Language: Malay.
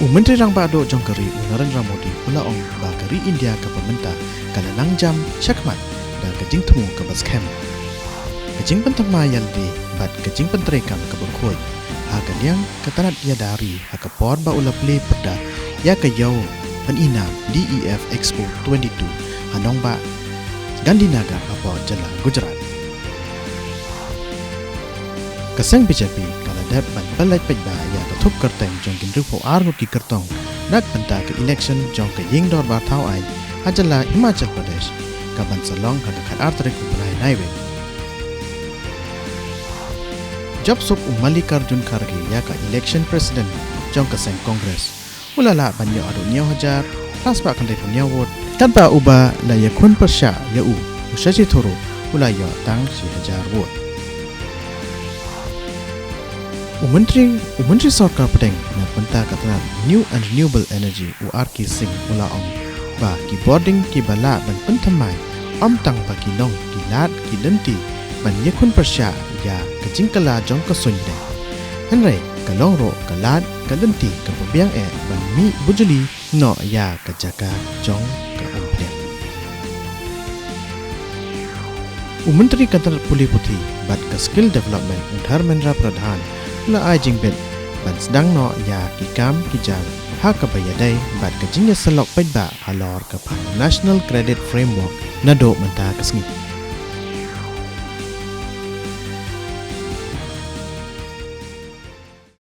Menteri Rang Bado Jongkari Narendra Modi pula ong bakari India ke pemerintah kalanang jam syakmat dan kejing temu ke baskem. Kejing pentama yaldi bat kejing penterekam ke berkoi. Haga liang ketanat ia dari haka por ba ula play pada ya ke yau penina DEF Expo 22 hanong ba Gandhinagar apa Jalan Gujarat. Keseng BJP kalau dapat ban balai pejba ya ketup kerteng jong kin rupo argut ki kertong nak benta ke election jong ke ying dor ba thau ai hajala Himachal Pradesh ka ban salong ka khat artre ku banai naiwe. Job sup Mallikarjun Kharge ya ka election president jong ke seng Congress ulala banyo adu nyaw hajar paspa kan dai punya vote tanpa uba la yakun persya ya usaji thoro ulaya tang si hajar vote. Menteri Sarkar Pedeng na penta katana New and Renewable Energy URK Singh ula ong ba ki boarding ki bala ban pentamai am tang ba ki long ki lat ki lenti ban yakun persya ya kejingkala jong ka sunde hanre kalong ro kalat kalenti ka pabiang ban mi bujuli no ya ka jaka jong ka amplian. Menteri Kantar Puli Putih bat ka skill development Dharmendra Pradhan la ajing bet ban sedang no ya kikam kijang ha ka bayadai bat ka jingya selok pedba alor ka National Credit Framework nado menta kasngi.